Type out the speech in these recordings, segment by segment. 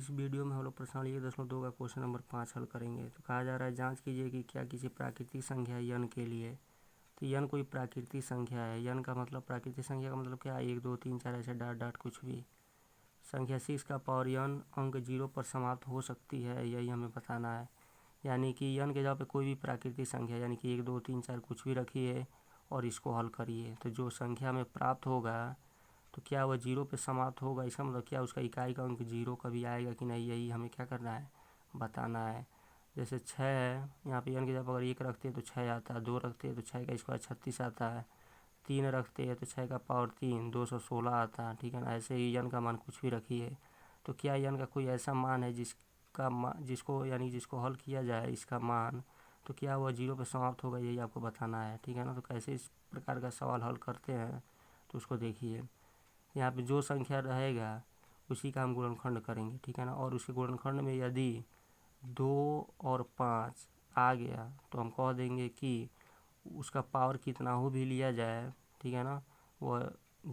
इस वीडियो में हम लोग प्रश्न 1.2 का क्वेश्चन नंबर 5 हल करेंगे। तो कहा जा रहा है जांच कीजिए कि क्या किसी प्राकृतिक संख्या n के लिए, तो n कोई प्राकृतिक संख्या है। n का मतलब, प्राकृतिक संख्या का मतलब क्या है, 1 2 3 4 ऐसे डॉट डॉट कुछ भी। संख्या 6 का पावर n अंक 0 पर समाप्त हो सकती है, यही हमें बताना है। यानी कि n के जगह पे कोई भी प्राकृतिक संख्या यानी कि 1 2 3 4 कुछ भी रखिए और इसको हल करिए। तो जो संख्या हमें प्राप्त होगा तो क्या वह 0 पे समाप्त होगा, इसका मतलब क्या उसका इकाई का अंक 0 कभी आएगा कि नहीं, यही हमें क्या करना है, बताना है। जैसे 6 है, यहाँ पे n की जगह अगर 1 रखते हैं तो 6 आता है, 2 रखते हैं तो 6 का स्क्वायर 36 आता है, 3 रखते हैं तो 6 का पावर 3 216 आता है, ठीक है ना। ऐसे ही n का मान कुछ भी रखिए। तो क्या n का कोई ऐसा मान है जिसको यानी जिसको हल किया जाए इसका मान, तो क्या वह 0 पे समाप्त होगा, यही आपको बताना है, ठीक है ना। तो कैसे इस प्रकार का सवाल हल करते हैं तो उसको देखिए। यहाँ पे जो संख्या रहेगा उसी का हम गुणनखंड करेंगे, ठीक है ना। और उसके गुणनखंड में यदि 2 और 5 आ गया तो हम कह देंगे कि उसका पावर कितना हो भी लिया जाए, ठीक है ना, वह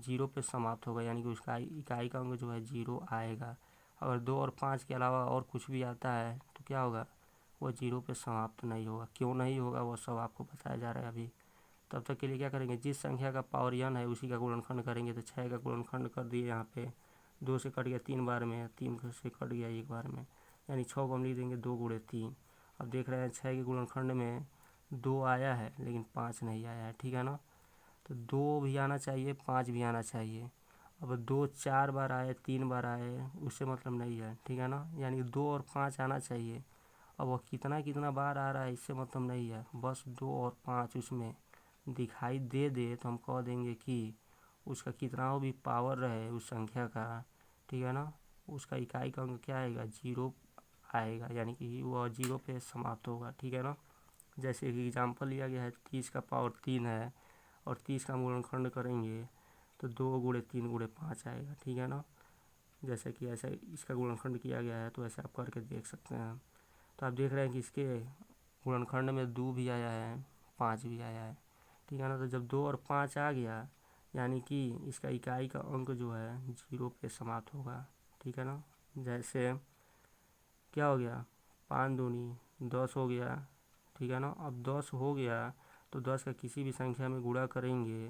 0 पे समाप्त होगा, यानी कि उसका इकाई का अंक जो है 0 आएगा। अगर 2 और 5 के अलावा और कुछ भी आता है तो क्या होगा, वह 0 पे समाप्त नहीं होगा। क्यों नहीं होगा वो सब आपको बताया जा रहा है अभी। तब तक के लिए क्या करेंगे, जिस संख्या का पावर n है उसी का गुणनखंड करेंगे। तो 6 का गुणनखंड कर दिए, यहाँ पे 2 से कट गया 3 बार में, 3 से कट गया 1 बार में, यानी 6 को हम लिख देंगे 2 गुणे 3। अब देख रहे हैं 6 के गुणनखंड में 2 आया है लेकिन 5 नहीं आया है, ठीक है ना। तो 2 भी आना चाहिए, 5 भी आना चाहिए। अब 2 4 बार आए, 3 बार आए, उससे मतलब नहीं है, ठीक है ना। यानी 2 और 5 आना चाहिए। अब वह कितना कितना बार आ रहा है इससे मतलब नहीं है, बस 2 और 5 उसमें दिखाई दे दे तो हम कह देंगे कि उसका कितना भी पावर रहे उस संख्या का, ठीक है ना, उसका इकाई का अंक क्या आएगा, 0 आएगा, यानी कि वह 0 पे समाप्त होगा, ठीक है ना। जैसे एक एग्जाम्पल लिया गया है, 30 का पावर 3 है और 30 का गुणनखंड करेंगे तो 2 गुणे 3 गुणे 5 आएगा, ठीक है ना। जैसे कि ऐसा इसका गुणनखंड किया गया है तो ऐसे आप करके देख सकते हैं। तो आप देख रहे हैं कि इसके गुणनखंड में 2 भी आया है, 5 भी आया है, ठीक है ना। तो जब 2 और 5 आ गया यानी कि इसका इकाई का अंक जो है 0 पे समाप्त होगा, ठीक है ना। जैसे क्या हो गया, 5 दूनी 10 हो गया, ठीक है ना। अब 10 हो गया तो 10 का किसी भी संख्या में गुणा करेंगे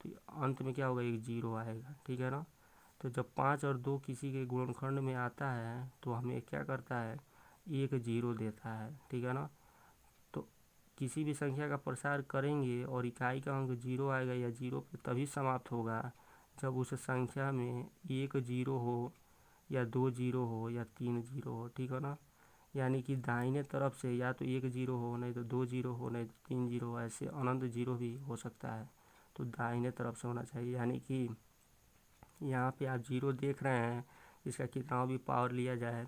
तो अंत में क्या होगा, एक 0 आएगा, ठीक है ना। तो जब 5 और 2 किसी के गुणनखंड में आता है तो हमें क्या करता है, एक 0 देता है, ठीक है ना। तो किसी भी संख्या का प्रसार करेंगे और इकाई का अंक 0 आएगा या 0 पे तभी समाप्त होगा जब उस संख्या में एक 0 हो या 2 0 हो या 3 0 हो, ठीक है ना। यानी कि दाहिने तरफ से या तो एक 0 हो, नहीं तो 2 0 हो, नहीं तो 3 0 हो, ऐसे अनंत 0 भी हो सकता है। तो दाहिने तरफ से होना चाहिए, यानी कि यहाँ पे आप 0 देख रहे हैं, इसका कितना भी पावर लिया जाए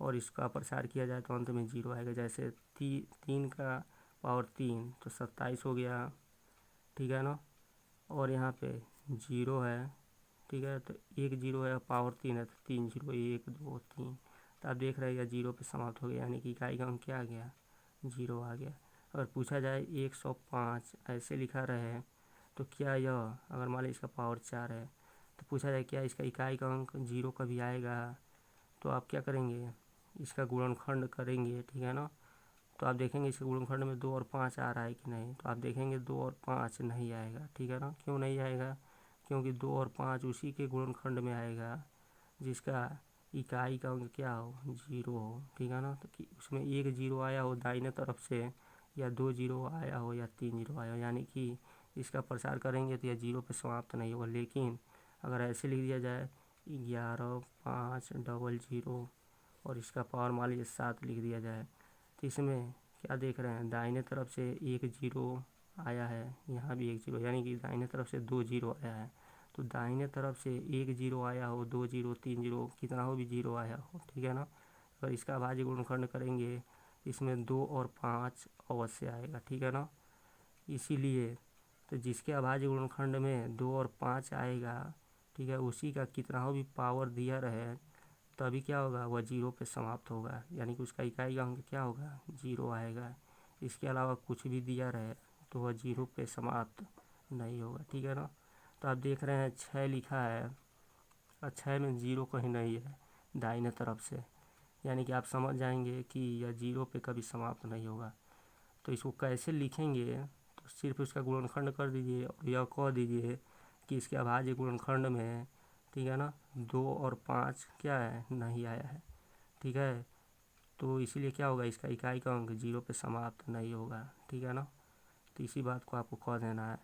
और इसका प्रसार किया जाए तो अंत में 0 आएगा। जैसे 3 का पावर 3 तो 27 हो गया, ठीक है ना। और यहाँ पे 0 है, ठीक है, तो एक 0 है, पावर 3 है तो 3 0, 1 2 3। तो आप देख रहे हैं 0 पे समाप्त हो गया, यानी कि इकाई का अंक क्या आ गया, 0 आ गया। अगर पूछा जाए 105 ऐसे लिखा रहे तो क्या यह, अगर मान लीजिए इसका पावर 4 है तो पूछा जाए क्या इसका इकाई का अंक 0 कभी आएगा, तो आप क्या करेंगे, इसका गुणनखंड करेंगे, ठीक है ना। तो आप देखेंगे इसके गुणनखंड में 2 और 5 आ रहा है कि नहीं, तो आप देखेंगे 2 और 5 नहीं आएगा, ठीक है ना। क्यों नहीं आएगा, क्योंकि 2 और 5 उसी के गुणनखंड में आएगा जिसका इकाई का अंक क्या हो, 0 हो, ठीक है ना। तो कि उसमें एक 0 आया हो दाहिने तरफ से या 2 0 आया हो या 3 0 आया हो, यानी कि इसका प्रसार करेंगे तो यह 0 पे समाप्त नहीं होगा। लेकिन अगर ऐसे लिख दिया जाए 11 5 00 और इसका पावर मान लीजिए 7 लिख दिया जाए तो इसमें क्या देख रहे हैं, दाहिने तरफ से एक 0 आया है, यहाँ भी एक 0, यानी कि दाहिने तरफ से 2 0 आया है। तो दाहिने तरफ से एक 0 आया हो, 2 0 3 0 कितना हो भी 0 आया हो, ठीक है ना। अगर इसका अभाज्य गुणनखंड करेंगे इसमें 2 और 5 अवश्य आएगा, ठीक है ना। इसीलिए तो जिसके अभाज्य गुणनखंड में 2 और 5 आएगा, ठीक है, उसी का कितना भी पावर दिया रहे तभी क्या होगा, वह 0 पे समाप्त होगा, यानी कि उसका इकाई का अंक क्या होगा, 0 आएगा। इसके अलावा कुछ भी दिया रहे तो वह 0 पे समाप्त नहीं होगा, ठीक है ना। तो आप देख रहे हैं 6 लिखा है और 6 में 0 कहीं नहीं है दाहिने तरफ से, यानी कि आप समझ जाएंगे कि यह जीरो पे कभी समाप्त नहीं होगा। तो इसको कैसे लिखेंगे, तो सिर्फ इसका गुणनखंड कर दीजिए और यह कह दीजिए कि इसके अभाज्य गुणनखंड में, ठीक है ना, 2 और 5 क्या है, नहीं आया है, ठीक है। तो इसीलिए क्या होगा, इसका इकाई का अंक जीरो पे समाप्त नहीं होगा, ठीक है ना। तो इसी बात को आपको कह देना है।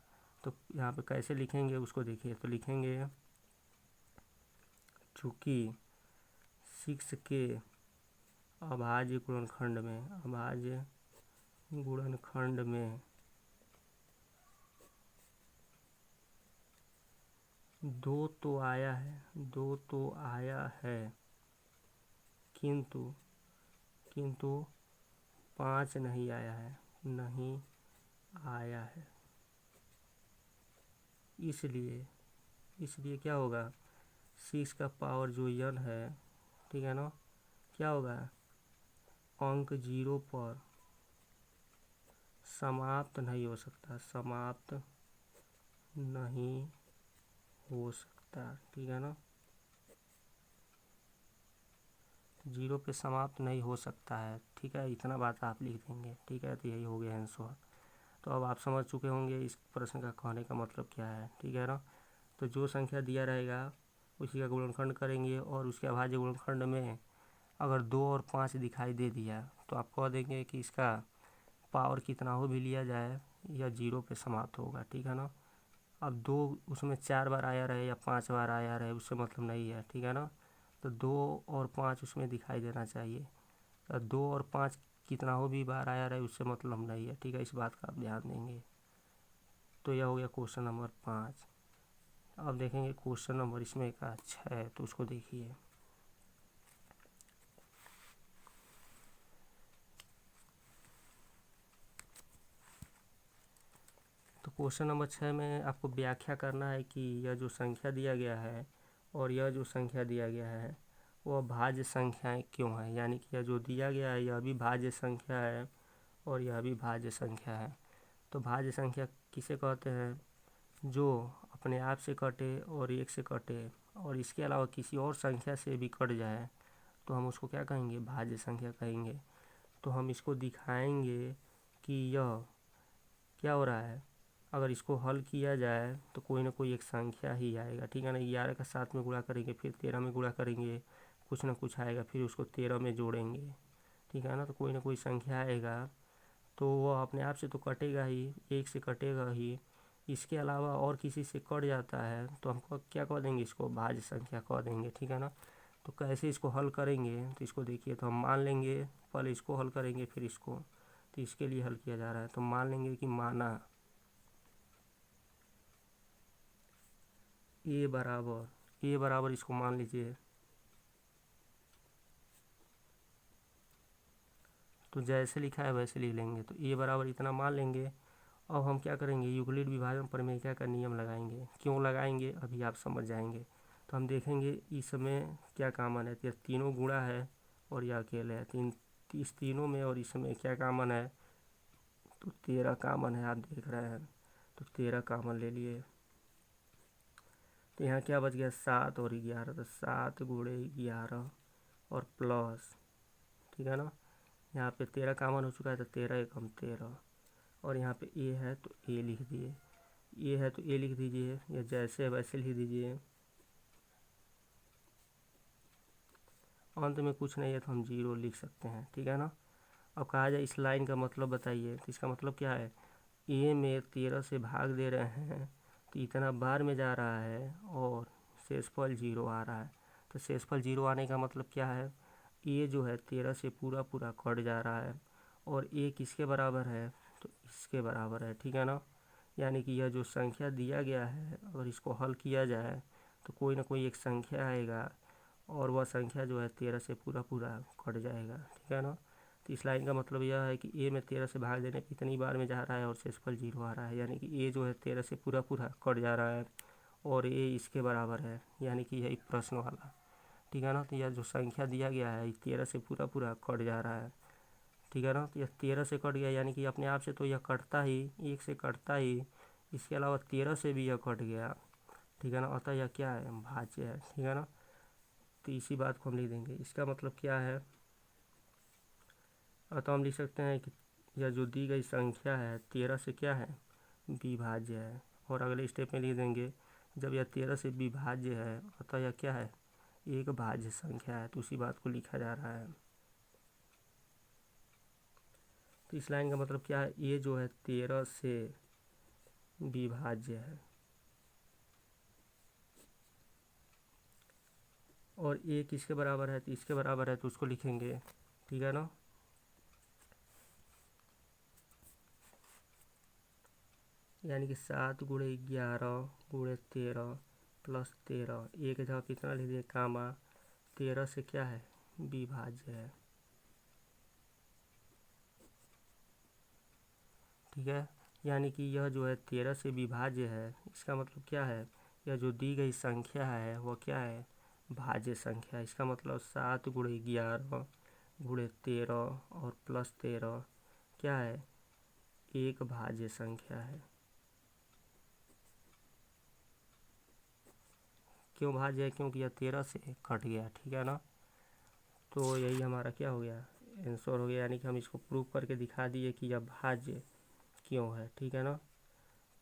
तो यहाँ पे कैसे लिखेंगे उसको देखिए, तो लिखेंगे चूँकि 6 के अभाज्य गुणनखंड में 2 तो आया है, किंतु 5 नहीं आया है, इसलिए क्या होगा, 6 का पावर जो n है, ठीक है ना, क्या होगा, अंक जीरो पर समाप्त नहीं हो सकता, ठीक है ना, जीरो पे समाप्त नहीं हो सकता है, ठीक है। इतना बात आप लिख देंगे, ठीक है। तो यही हो गया आंसर। तो अब आप समझ चुके होंगे इस प्रश्न का कहने का मतलब क्या है, ठीक है ना। तो जो संख्या दिया रहेगा उसी का गुणनखंड करेंगे और उसके अभाज्य गुणनखंड में अगर 2 और 5 दिखाई दे दिया तो आप कह देंगे कि इसका पावर कितना हो भी लिया जाए या जीरो पे समाप्त होगा, ठीक है ना। अब 2 उसमें 4 बार आया रहे या 5 बार आया रहे उससे मतलब नहीं है, ठीक है ना। तो 2 और 5 उसमें दिखाई देना चाहिए। तो 2 और 5 कितना हो भी बार आया रहे उससे मतलब नहीं है, ठीक है। इस बात का आप ध्यान देंगे। तो यह हो गया क्वेश्चन नंबर 5। अब देखेंगे क्वेश्चन नंबर इसमें का 6, तो उसको देखिए। तो क्वेश्चन नंबर 6 में आपको व्याख्या करना है कि यह जो संख्या दिया गया है और यह जो संख्या दिया गया है वह भाज्य संख्याएं क्यों है, यानी कि यह जो दिया गया है यह भी भाज्य संख्या है और यह भी भाज्य संख्या है। तो भाज्य संख्या किसे कहते हैं, जो अपने आप से कटे और 1 से कटे और इसके अलावा किसी और संख्या से भी कट जाए तो हम उसको क्या कहेंगे, भाज्य संख्या कहेंगे। तो हम इसको दिखाएंगे कि यह क्या हो रहा है, अगर इसको हल किया जाए तो कोई ना कोई एक संख्या ही आएगा, ठीक है ना। 11 का 7 में गुणा करेंगे, फिर 13 में गुणा करेंगे, कुछ ना कुछ आएगा, फिर उसको 13 में जोड़ेंगे, ठीक है ना। तो कोई ना कोई संख्या आएगा, तो वह अपने आप से तो कटेगा ही, 1 से कटेगा ही, इसके अलावा और किसी से कट जाता है तो हम क्या कह देंगे, इसको भाज्य संख्या कह देंगे, ठीक है ना। तो कैसे इसको हल करेंगे, तो इसको देखिए। तो हम मान लेंगे, पहले इसको हल करेंगे फिर इसको। तो इसके लिए हल किया जा रहा है, तो मान लेंगे कि माना ए बराबर इसको मान लीजिए। तो जैसे लिखा है वैसे लिख लेंगे। तो ए बराबर इतना मान लेंगे। अब हम क्या करेंगे, यूक्लिड विभाजन प्रमेय का नियम लगाएंगे। क्यों लगाएंगे अभी आप समझ जाएंगे। तो हम देखेंगे इसमें क्या कॉमन है, तो तीनों गुणा है और यह अकेले है। इस तीनों में और इसमें क्या कॉमन है, तो 13 कॉमन है, आप देख रहे हैं। तो 13 कॉमन ले लिए। तो यहाँ क्या बच गया, 7 और 11। तो 7 गुणे 11 और प्लस, ठीक है ना। यहाँ पे 13 कॉमन हो चुका है, तो 13 एकम 13। और यहाँ पे ए है तो ए लिख दिए, ए है तो ए लिख दीजिए, या जैसे वैसे लिख दीजिए। अंत में कुछ नहीं है तो हम 0 लिख सकते हैं, ठीक है ना। अब कहा जाए इस लाइन का मतलब बताइए, तो इसका मतलब क्या है, ए में 13 से भाग दे रहे हैं तो इतना बार में जा रहा है और शेषफल 0 आ रहा है। तो शेषफल 0 आने का मतलब क्या है, ए जो है 13 से पूरा पूरा कट जा रहा है और ए किसके बराबर है, तो इसके बराबर है, ठीक है ना। यानी कि यह जो संख्या दिया गया है अगर इसको हल किया जाए तो कोई ना कोई एक संख्या आएगा और वह संख्या जो है 13 से पूरा पूरा कट जाएगा, ठीक है ना। तो इस लाइन का मतलब यह है कि ए में 13 से भाग देने पर इतनी बार में जा रहा है और शेषफल 0 आ रहा है, यानी कि ए जो है 13 से पूरा पूरा कट जा रहा है और ए इसके बराबर है, यानी कि यही प्रश्न वाला, ठीक है ना। तो यह जो संख्या दिया गया है 13 से पूरा पूरा कट जा रहा है, ठीक है ना। तो यह 13 से कट गया, यानी कि अपने आप से तो यह कटता ही, 1 से कटता ही, इसके अलावा 13 से भी यह कट गया, ठीक है ना। अतः यह क्या है, भाज्य है, ठीक है ना। तो इसी बात को हम लिख देंगे। इसका मतलब क्या है, अतः हम लिख सकते हैं कि यह जो दी गई संख्या है 13 से क्या है, विभाज्य है। और अगले स्टेप में लिख देंगे जब यह 13 से विभाज्य है अतः यह क्या है, एक भाज्य संख्या है। तो उसी बात को लिखा जा रहा है। तो इस लाइन का मतलब क्या है, ये जो है 13 से विभाज्य है और ये किसके बराबर है, तो इसके बराबर है, तो उसको लिखेंगे, ठीक है ना। यानी कि 7 गुणे 11 गुणे 13 प्लस 13, एक जगह कितना लिख दिए कामा, 13 से क्या है, विभाज्य है, ठीक है। यानी कि यह जो है 13 से विभाज्य है, इसका मतलब क्या है, यह जो दी गई संख्या है वह क्या है, भाज्य संख्या है। इसका मतलब 7 गुणे 11 गुणे 13 और प्लस 13 क्या है, एक भाज्य संख्या है। क्यों भाज्य है, क्योंकि यह 13 से कट गया, ठीक है ना। तो यही हमारा क्या हो गया, आंसर हो गया। यानी कि हम इसको प्रूव करके दिखा दिए कि यह भाज्य क्यों है, ठीक है ना।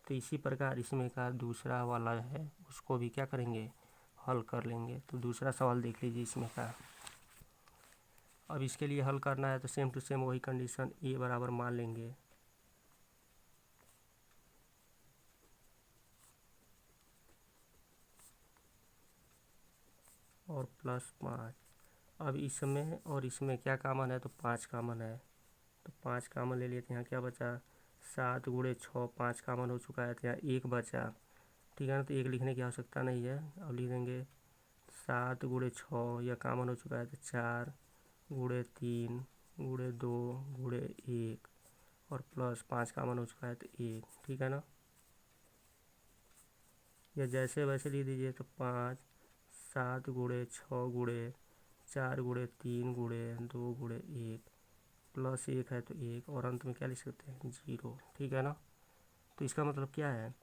तो इसी प्रकार इसमें का दूसरा वाला है उसको भी क्या करेंगे, हल कर लेंगे। तो दूसरा सवाल देख लीजिए इसमें का। अब इसके लिए हल करना है तो सेम टू सेम वही कंडीशन, ए बराबर मान लेंगे और प्लस 5। अब इसमें और इसमें क्या कॉमन है, तो 5 कॉमन है, तो 5 कॉमन ले लेते हैं। यहाँ क्या बचा, 7 गुणे 6, 5 कॉमन हो चुका है, तो यहाँ 1 बचा, ठीक है ना। तो 1 लिखने की आवश्यकता नहीं है, अब लिख देंगे 7 गुणे 6, यह कॉमन हो चुका है, तो 4 गुणे 3 गुणे 2 गुणे 1 और प्लस 5 कॉमन हो चुका है, तो 1, ठीक है ना। यह जैसे वैसे लिख दीजिए, तो 5 7 गुणे 6 गुणे 4 गुणे 3 गुणे 2 गुणे 1 प्लस 1 है तो 1 और अंत में क्या लिख सकते हैं, 0, ठीक है ना। तो इसका मतलब क्या है,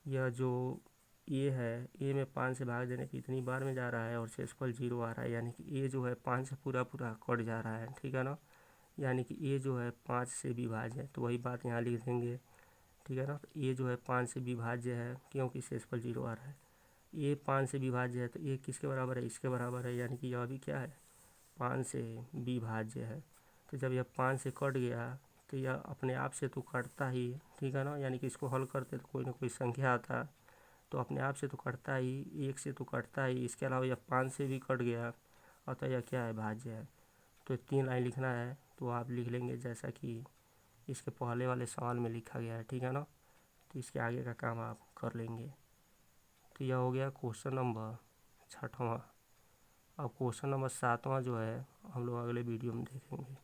यह जो ए है, ए में 5 से भाग देने की इतनी बार में जा रहा है और शेषफल 0 आ रहा है, यानी कि ए जो है 5 से पूरा पूरा कट जा रहा है, ठीक है ना। यानी कि ए जो है 5 से विभाज्य है, तो वही बात यहाँ लिख देंगे, ठीक है ना। तो ए जो है 5 से विभाज्य है क्योंकि शेषफल 0 आ रहा है। ए 5 से विभाज्य है तो ए किसके बराबर है, इसके बराबर है, यानी कि यह भी क्या है, 5 से विभाज्य है। तो जब यह 5 से कट गया तो यह अपने आप से तो कटता ही, ठीक है ना। यानी कि इसको हल करते तो कोई ना कोई संख्या आता, तो अपने आप से तो कटता ही, 1 से तो कटता ही, इसके अलावा यह 5 से भी कट गया, अतः यह क्या है, भाज्य है। तो 3 लाइन लिखना है तो आप लिख लेंगे जैसा कि इसके पहले वाले सवाल में लिखा गया है, ठीक है ना। तो इसके आगे का काम आप कर लेंगे। तो यह हो गया क्वेश्चन नंबर 6वां। अब क्वेश्चन नंबर 7वां जो है हम लोग अगले वीडियो में देखेंगे।